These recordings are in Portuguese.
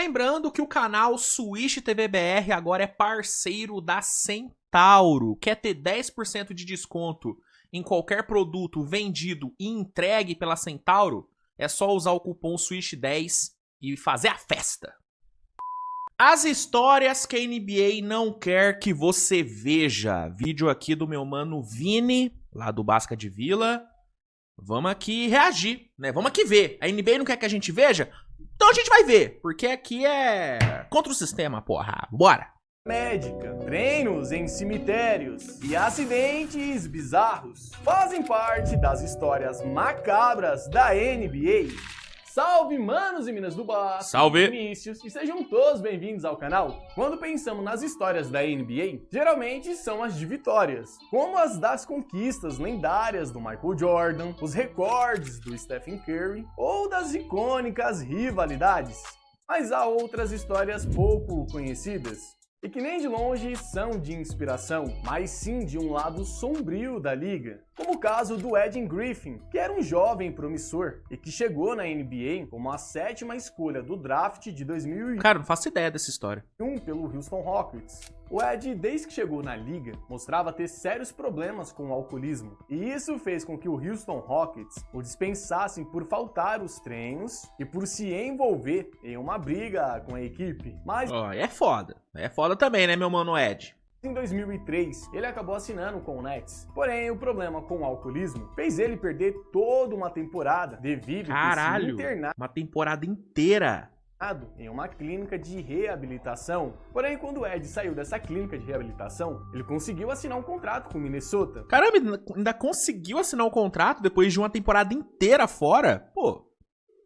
Lembrando que o canal Switch TV BR agora é parceiro da Centauro. Quer ter 10% de desconto em qualquer produto vendido e entregue pela Centauro? É só usar o cupom SWITCH10 e fazer a festa. As histórias que a NBA não quer que você veja. Vídeo aqui do meu mano Vini, lá do Basca de Vila. Vamos aqui reagir, né? Vamos aqui ver. A NBA não quer que a gente veja? Então a gente vai ver, porque aqui é contra o sistema, porra. Bora! Médica, treinos em cemitérios e acidentes bizarros fazem parte das histórias macabras da NBA. Salve, manos e minas do Basca! Salve! Vinícius, e sejam todos bem-vindos ao canal. Quando pensamos nas histórias da NBA, geralmente são as de vitórias, como as das conquistas lendárias do Michael Jordan, os recordes do Stephen Curry ou das icônicas rivalidades. Mas há outras histórias pouco conhecidas e que nem de longe são de inspiração, mas sim de um lado sombrio da liga. Como o caso do Adrian Griffin, que era um jovem promissor e que chegou na NBA como a 7ª escolha do draft de 2001. Cara, não faço ideia dessa história. Pelo Houston Rockets. O Ed, desde que chegou na liga, mostrava ter sérios problemas com o alcoolismo, e isso fez com que o Houston Rockets o dispensassem por faltar os treinos e por se envolver em uma briga com a equipe. Mas É foda também, né, meu mano Ed? em 2003, ele acabou assinando com o Nets. Porém, o problema com o alcoolismo fez ele perder toda uma temporada devido a ter sido internado uma temporada inteira em uma clínica de reabilitação. Porém, quando o Ed saiu dessa clínica de reabilitação, ele conseguiu assinar um contrato com o Minnesota. Caramba, ainda conseguiu assinar um contrato depois de uma temporada inteira fora? Pô,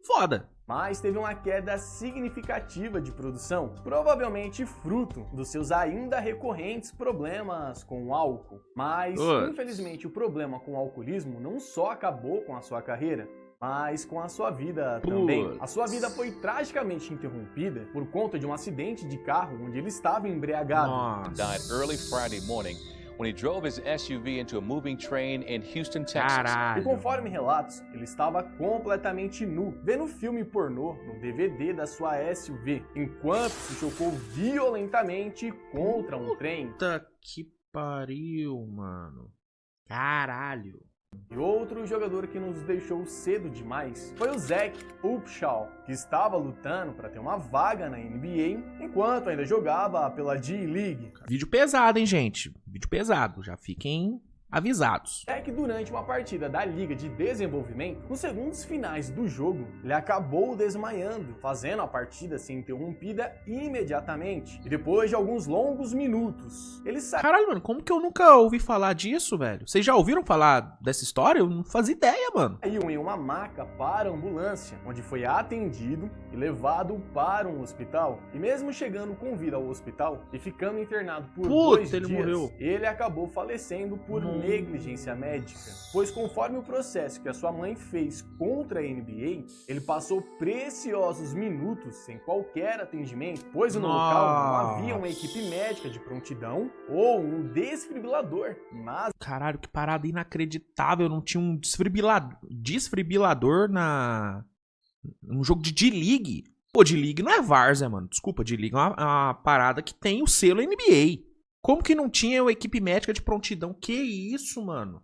foda. Mas teve uma queda significativa de produção, provavelmente fruto dos seus ainda recorrentes problemas com o álcool. Mas, infelizmente, o problema com o alcoolismo não só acabou com a sua carreira, mas com a sua vida também. A sua vida foi tragicamente interrompida por conta de um acidente de carro onde ele estava embriagado. Died early Friday morning when he drove his SUV into a moving train in Houston, Texas. E conforme relatos, ele estava completamente nu, vendo filme pornô no DVD da sua SUV, enquanto se chocou violentamente contra um trem. Puta que pariu, mano. Caralho. E outro jogador que nos deixou cedo demais foi o Zach Upshaw, que estava lutando para ter uma vaga na NBA enquanto ainda jogava pela G-League. Vídeo pesado, hein, gente? Vídeo pesado. Já fiquem avisados. É que durante uma partida da Liga de Desenvolvimento, nos segundos finais do jogo, ele acabou desmaiando, fazendo a partida ser interrompida imediatamente. E depois de alguns longos minutos, ele saiu. Caralho, mano, como que eu nunca ouvi falar disso, velho? Vocês já ouviram falar dessa história? Eu não fazia ideia, mano. Saiu em uma maca para a ambulância, onde foi atendido e levado para um hospital. E mesmo chegando com vida ao hospital e ficando internado por 2 dias, morreu. Ele acabou falecendo por negligência médica, pois conforme o processo que a sua mãe fez contra a NBA, ele passou preciosos minutos sem qualquer atendimento, pois no local não havia uma equipe médica de prontidão ou um desfibrilador, mas... Caralho, que parada inacreditável, não tinha um desfibrilador num jogo de D-League. Pô, D-League não é várzea, mano, desculpa, D-League é uma parada que tem o selo NBA. Como que não tinha uma equipe médica de prontidão? Que isso, mano?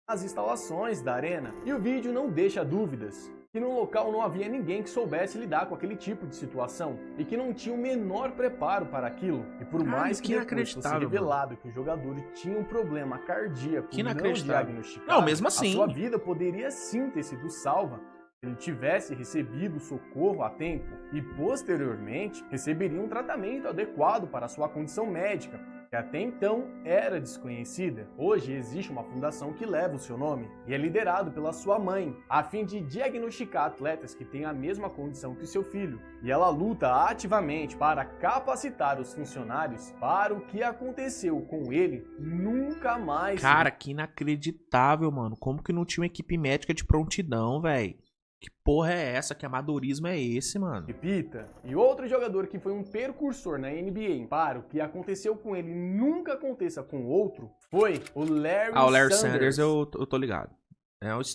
As instalações da arena. E o vídeo não deixa dúvidas que no local não havia ninguém que soubesse lidar com aquele tipo de situação e que não tinha o menor preparo para aquilo. E por mais que depois fosse revelado que o jogador tinha um problema cardíaco não diagnosticado, não, mesmo assim, a sua vida poderia sim ter sido salva se ele tivesse recebido socorro a tempo e posteriormente receberia um tratamento adequado para a sua condição médica, que até então era desconhecida. Hoje existe uma fundação que leva o seu nome e é liderado pela sua mãe, a fim de diagnosticar atletas que têm a mesma condição que o seu filho. E ela luta ativamente para capacitar os funcionários para o que aconteceu com ele nunca mais. Cara, que inacreditável, mano. Como que não tinha uma equipe médica de prontidão, velho? Que porra é essa? Que amadorismo é esse, mano? Repita. E outro jogador que foi um precursor na NBA para o que aconteceu com ele nunca aconteça com outro foi o Larry Sanders. O Larry Sanders eu tô ligado.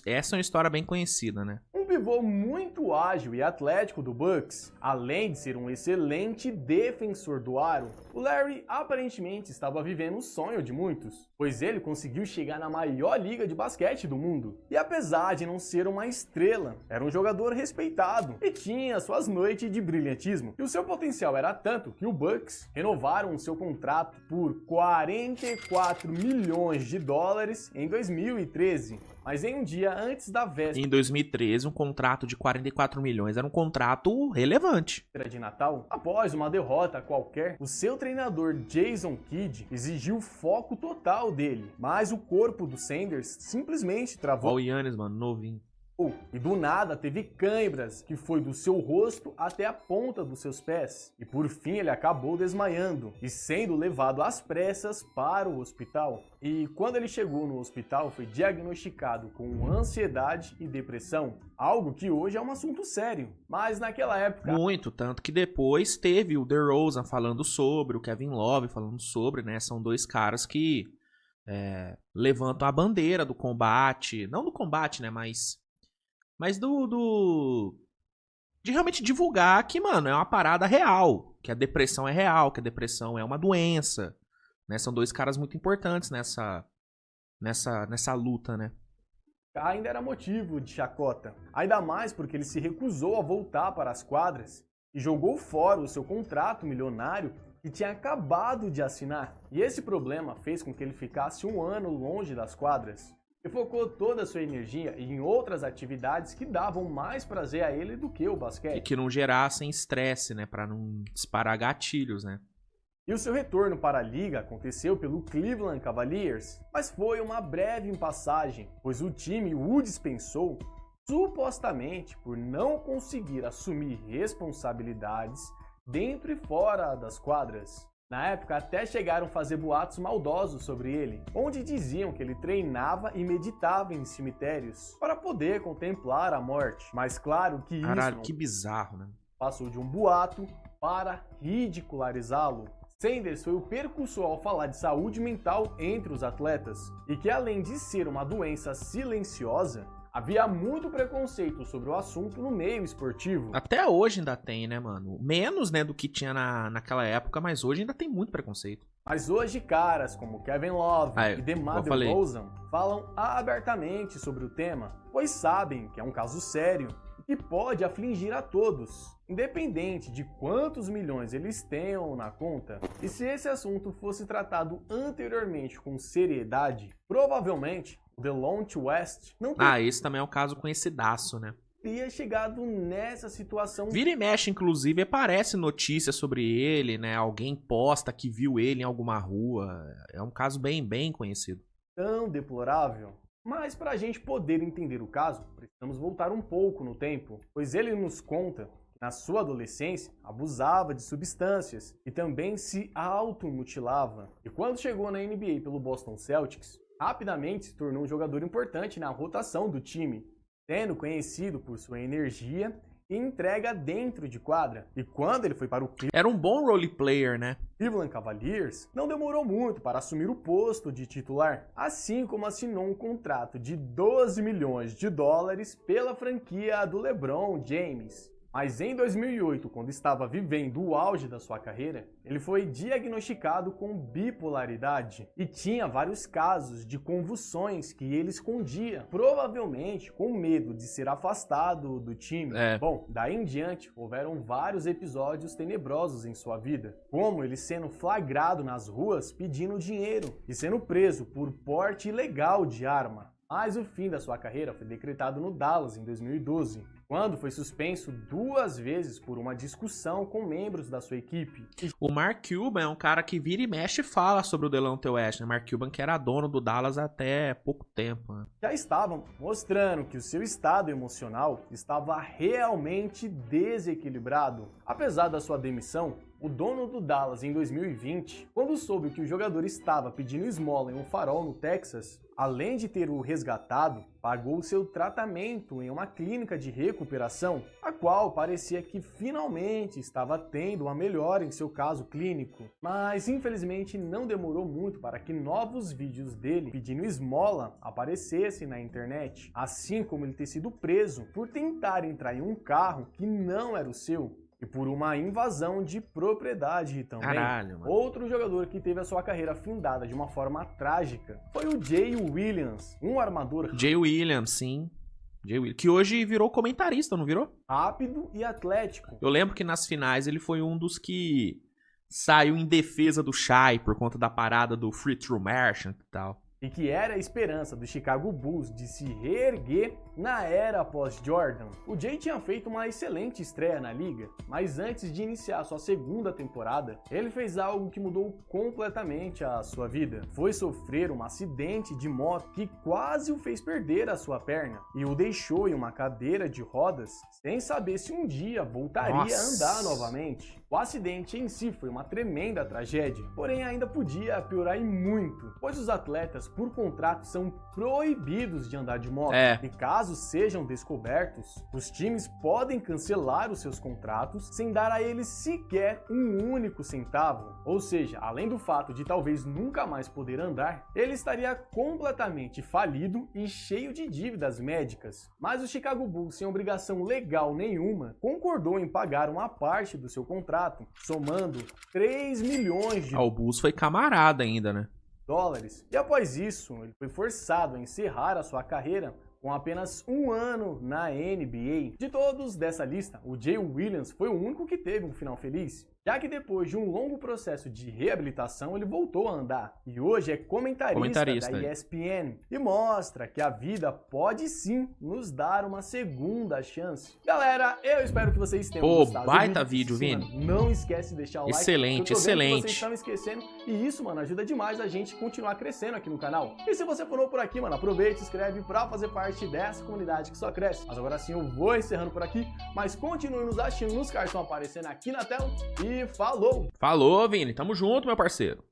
Essa é uma história bem conhecida, né? Um pivô muito ágil e atlético do Bucks, além de ser um excelente defensor do aro, o Larry aparentemente estava vivendo o sonho de muitos, pois ele conseguiu chegar na maior liga de basquete do mundo. E apesar de não ser uma estrela, era um jogador respeitado e tinha suas noites de brilhantismo. E o seu potencial era tanto que o Bucks renovaram o seu contrato por 44 milhões de dólares em 2013. Mas em um dia antes da véspera Em 2013, um contrato de 44 milhões era um contrato relevante. de Natal, após uma derrota qualquer, o seu treinador Jason Kidd exigiu foco total dele, mas o corpo do Sanders simplesmente travou. Olha o Yannis, mano, novinho. E do nada teve câimbras, que foi do seu rosto até a ponta dos seus pés. E por fim ele acabou desmaiando e sendo levado às pressas para o hospital. E quando ele chegou no hospital foi diagnosticado com ansiedade e depressão, algo que hoje é um assunto sério. Mas naquela época... Muito, tanto que depois teve o DeRozan falando sobre, o Kevin Love falando sobre, né? São dois caras que levantam a bandeira do combate, não do combate, né? Mas de realmente divulgar que, mano, é uma parada real, que a depressão é real, que a depressão é uma doença, né? São dois caras muito importantes nessa luta, né? Ainda era motivo de chacota, ainda mais porque ele se recusou a voltar para as quadras e jogou fora o seu contrato milionário que tinha acabado de assinar. E esse problema fez com que ele ficasse um ano longe das quadras e focou toda a sua energia em outras atividades que davam mais prazer a ele do que o basquete. E que não gerassem estresse, né? Pra não disparar gatilhos, né? E o seu retorno para a liga aconteceu pelo Cleveland Cavaliers, mas foi uma breve passagem, pois o time o dispensou supostamente por não conseguir assumir responsabilidades dentro e fora das quadras. Na época até chegaram a fazer boatos maldosos sobre ele, onde diziam que ele treinava e meditava em cemitérios para poder contemplar a morte. Mas claro que Caralho, isso não que bizarro, né? passou de um boato para ridicularizá-lo. Sanders foi o precursor ao falar de saúde mental entre os atletas, e que além de ser uma doença silenciosa, havia muito preconceito sobre o assunto no meio esportivo. Até hoje ainda tem, né, mano? Menos, né, do que tinha naquela época, mas hoje ainda tem muito preconceito. Mas hoje caras como Kevin Love e DeMar DeRozan falam abertamente sobre o tema, pois sabem que é um caso sério e que pode afligir a todos, independente de quantos milhões eles tenham na conta. E se esse assunto fosse tratado anteriormente com seriedade, provavelmente o Delonte West não esse também é um caso conhecidaço, né? teria chegado nessa situação. Vira e mexe, inclusive, aparece notícia sobre ele, né? Alguém posta que viu ele em alguma rua. É um caso bem conhecido. Tão deplorável. Mas para a gente poder entender o caso, precisamos voltar um pouco no tempo, pois ele nos conta que na sua adolescência abusava de substâncias e também se automutilava. E quando chegou na NBA pelo Boston Celtics, rapidamente se tornou um jogador importante na rotação do time, sendo conhecido por sua energia e entrega dentro de quadra. E quando ele foi para o Era um bom role player, né? Cleveland Cavaliers, não demorou muito para assumir o posto de titular, assim como assinou um contrato de 12 milhões de dólares pela franquia do LeBron James. Mas em 2008, quando estava vivendo o auge da sua carreira, ele foi diagnosticado com bipolaridade e tinha vários casos de convulsões que ele escondia, provavelmente com medo de ser afastado do time. Bom, daí em diante, houveram vários episódios tenebrosos em sua vida, como ele sendo flagrado nas ruas pedindo dinheiro e sendo preso por porte ilegal de arma. Mas o fim da sua carreira foi decretado no Dallas em 2012, quando foi suspenso 2 vezes por uma discussão com membros da sua equipe. O Mark Cuban é um cara que vira e mexe e fala sobre o Delonte West, né? Mark Cuban que era dono do Dallas até pouco tempo, né? Já estavam mostrando que o seu estado emocional estava realmente desequilibrado. Apesar da sua demissão, o dono do Dallas em 2020, quando soube que o jogador estava pedindo esmola em um farol no Texas, além de ter o resgatado, pagou seu tratamento em uma clínica de recuperação, a qual parecia que finalmente estava tendo uma melhora em seu caso clínico. Mas infelizmente não demorou muito para que novos vídeos dele pedindo esmola aparecessem na internet, assim como ele ter sido preso por tentar entrar em um carro que não era o seu. E por uma invasão de propriedade também. Caralho, mano. Outro jogador que teve a sua carreira findada de uma forma trágica foi o Jay Williams, um armador Jay Williams, sim. Jay Williams, que hoje virou comentarista, não virou? rápido e atlético. Eu lembro que nas finais ele foi um dos que saiu em defesa do Shai por conta da parada do Free Throw Merchant e tal. E que era a esperança do Chicago Bulls de se reerguer na era pós-Jordan. O Jay tinha feito uma excelente estreia na liga, mas antes de iniciar sua segunda temporada, ele fez algo que mudou completamente a sua vida. Foi sofrer um acidente de moto que quase o fez perder a sua perna e o deixou em uma cadeira de rodas sem saber se um dia voltaria a andar novamente. O acidente em si foi uma tremenda tragédia, porém ainda podia piorar e muito, pois os atletas, por contrato, são proibidos de andar de moto. E caso sejam descobertos, os times podem cancelar os seus contratos sem dar a eles sequer um único centavo. Ou seja, além do fato de talvez nunca mais poder andar, ele estaria completamente falido e cheio de dívidas médicas. Mas o Chicago Bulls, sem obrigação legal nenhuma, concordou em pagar uma parte do seu contrato, somando 3 milhões de O Bulls foi camarada ainda, né? dólares. E após isso, ele foi forçado a encerrar a sua carreira com apenas um ano na NBA. De todos dessa lista, o Jay Williams foi o único que teve um final feliz, já que depois de um longo processo de reabilitação, ele voltou a andar. E hoje é comentarista da ESPN e mostra que a vida pode sim nos dar uma segunda chance. Galera, eu espero que vocês tenham gostado. Baita vídeo, Vini. Não esquece de deixar o like. Excelente, eu tô vendo que excelente. vocês estão esquecendo e isso, mano, ajuda demais a gente continuar crescendo aqui no canal. E se você for novo por aqui, mano, aproveita e se inscreve pra fazer parte dessa comunidade que só cresce. Mas agora sim eu vou encerrando por aqui, mas continue nos assistindo nos cards que estão aparecendo aqui na tela e falou! Falou, Vini. Tamo junto, meu parceiro.